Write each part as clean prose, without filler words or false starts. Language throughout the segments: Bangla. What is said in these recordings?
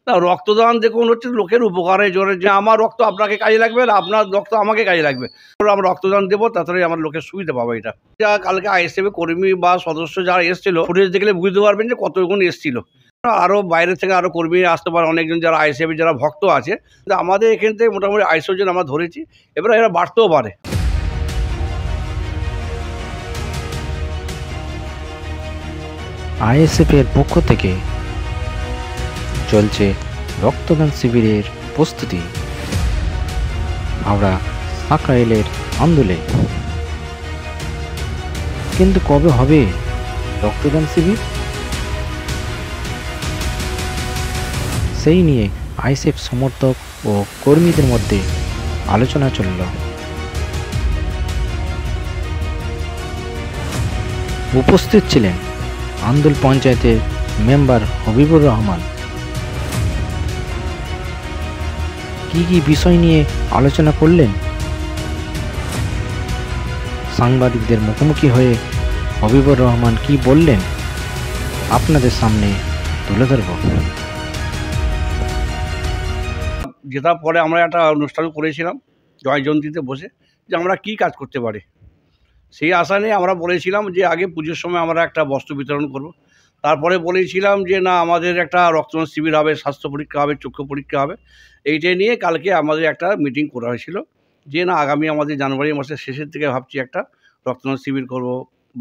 না, রক্তদান দেখুন হচ্ছে লোকের উপকারে জোরে, যে আমার রক্ত আপনাকে কাজে লাগবে আর আপনার রক্ত আমাকে কাজে লাগবে। আমরা রক্তদান দেবো, তাড়াতাড়ি আমার লোকের সুবিধা পাবো। এটা যা কালকে আইএসএফ কর্মী বা সদস্য যারা এসেছিল, ফুটেজ দেখলে বুঝতে পারবেন যে কতজন এসেছিল। আরও বাইরে থেকে আরও কর্মী আসতে পারে, অনেকজন যারা আইএসএফ যারা ভক্ত আছে। কিন্তু আমাদের এখান থেকে মোটামুটি 250 জন আমরা ধরেছি, এবার এরা বাড়তেও পারে। আইএসএফ এর পক্ষ থেকে চলছে রক্তদান শিবিরের প্রস্তুতি। হাওড়া সাকরাইলের আন্দোলনে কিন্তু কবে হবে রক্তদান শিবির, সেই নিয়ে আইএসএফ সমর্থক ও কর্মীদের মধ্যে আলোচনা চলল। উপস্থিত ছিলেন আন্দোল পঞ্চায়েতের মেম্বার হবিবুর রহমান। কি বিষয় নিয়ে আলোচনা করলেন, সাংবাদিকদের মুখোমুখি হয়ে হবিবুর রহমান কি বললেন, আপনাদের সামনে তুলে ধরব। যেটা পরে আমরা একটা অনুষ্ঠান করেছিলাম জয়জয়ন্তীতে বসে, যে আমরা কি কাজ করতে পারি, সেই আশা নিয়ে আমরা বলেছিলাম যে আগে পুজোর সময় আমরা একটা বস্ত্র বিতরণ করব। তারপরে বলেছিলাম যে না, আমাদের একটা রক্তদান শিবির হবে, স্বাস্থ্য পরীক্ষা হবে, চক্ষু পরীক্ষা হবে। এইটাই নিয়ে কালকে আমাদের একটা মিটিং করা হয়েছিল, যে না আগামী আমাদের জানুয়ারি মাসের শেষের দিকে ভাবছি একটা রক্তদান শিবির করব,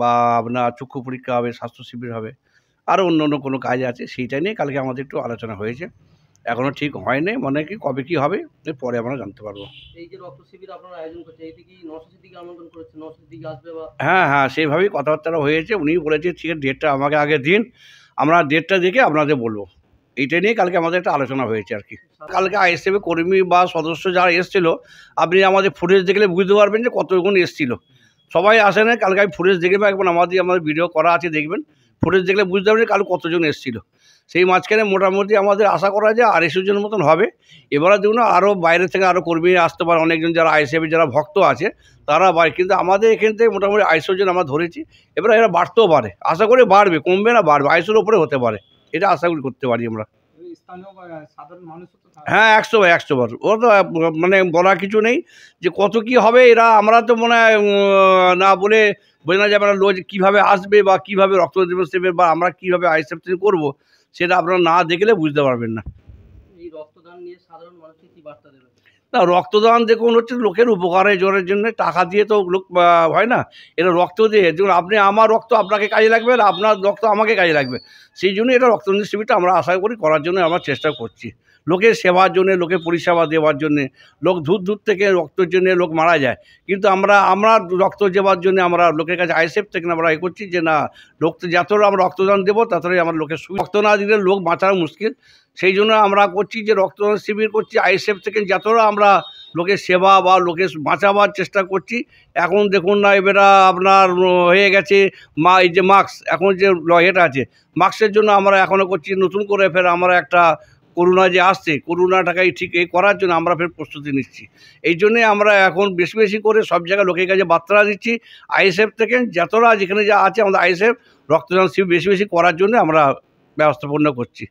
বা আপনার চক্ষু পরীক্ষা হবে, স্বাস্থ্য শিবির হবে, আরও অন্য অন্য কোনো কাজ আছে। সেইটা নিয়ে কালকে আমাদের একটু আলোচনা হয়েছে। এখনও ঠিক হয়নি, মানে কি কবে কি হবে পরে আমরা জানতে পারবো। এই যে রক্ত শিবির আপনারা আয়োজন করছেন, এটা কি নওশাদ সিদ্দিকী আমন্ত্রণ করেছেন? নওশাদ সিদ্দিকী আসবে? বা হ্যাঁ, সেইভাবেই কথাবার্তা হয়েছে। উনি বলেছে ঠিক আছে, ডেটটা আমাকে আগে দিন, আমরা ডেটটা দেখে আপনাদের বলবো। এইটা নিয়ে কালকে আমাদের একটা আলোচনা হয়েছে আর কি। কালকে আইএসএফ কর্মী বা সদস্য যারা এসেছিল, আপনি আমাদের ফুটেজ দেখলে বুঝতে পারবেন যে কতজন এসেছিল। সবাই আসে না, কালকে আমি ফুটেজ দেখবেন, এখন আমাদের ভিডিও করা আছে, দেখবেন। ফুটেজ দেখলে বুঝতে পারবেন কাল কতজন এসেছিল। সেই মাঝখানে মোটামুটি আমাদের আশা করা যায় 250 জন মতন হবে। এবারে দেখুন আরও বাইরে থেকে আরও কর্মী আসতে পারে, অনেকজন যারা আইএসএফ যারা ভক্ত আছে তারা বাড়ে। কিন্তু আমাদের এখান থেকে মোটামুটি 250 জন আমরা ধরেছি, এবারে এরা বাড়তেও পারে। আশা করি বাড়বে, কমবে না, বাড়বে, 250-এর উপরে হতে পারে, এটা আশা করি করতে পারি আমরা। হ্যাঁ, 100 বার। ও তো মানে বলা কিছু নেই যে কত কি হবে, এরা আমরা তো মনে হয় না বলে বোঝানো যাবে না। লোক কীভাবে আসবে বা কীভাবে রক্তদান দিবস দেবে বা আমরা কীভাবে আইএসএফ থেকে করবো, সেটা আপনারা না দেখলে বুঝতে পারবেন না। এই রক্তদান নিয়ে সাধারণ মানুষকে কি বার্তা দেবেন? না, রক্তদান দেখুন হচ্ছে লোকের উপকারে জোরের জন্য। টাকা দিয়ে তো লোক হয় না, এটা রক্ত দিয়ে। দেখুন আপনি, আমার রক্ত আপনাকে কাজে লাগবে আর আপনার রক্ত আমাকে কাজে লাগবে। সেই জন্য এটা রক্তদান শিবিরটা আমরা আশা করি করার জন্য আমরা চেষ্টা করছি। লোকের সেবার জন্যে, লোকের পরিষেবা দেওয়ার জন্যে। লোক দূর দূর থেকে রক্তের জন্যে লোক মারা যায়, কিন্তু আমরা রক্ত দেওয়ার জন্য আমরা লোকের কাছে আইএসএফ থেকে আমরা করছি যে না, যতটা আমরা রক্তদান দেবো তাড়াতাড়ি আমার লোকের রক্ত না দিলে লোক বাঁচানো মুশকিল। সেই জন্য আমরা করছি যে রক্তদান শিবির করছি আইএসএফ থেকে, যতটা আমরা লোকের সেবা বা লোকের বাঁচাবার চেষ্টা করছি। এখন দেখুন না, এবারে আপনার হয়ে গেছে এই যে মাস্ক, এখন যে এটা আছে, মাস্কের জন্য আমরা এখনও করছি নতুন করে। ফের আমরা একটা করোনা যে আসছে, করোনাটাকে ঠিক এই করার জন্য আমরা ফের প্রস্তুতি নিচ্ছি। এই জন্যে আমরা এখন বেশি বেশি করে সব জায়গায় লোকের কাছে বার্তা দিচ্ছি আইএসএফ থেকে, যতটা যেখানে যা আছে আমাদের আইএসএফ রক্তদান শিবির বেশি বেশি করার জন্য আমরা ব্যবস্থাপনা করছি।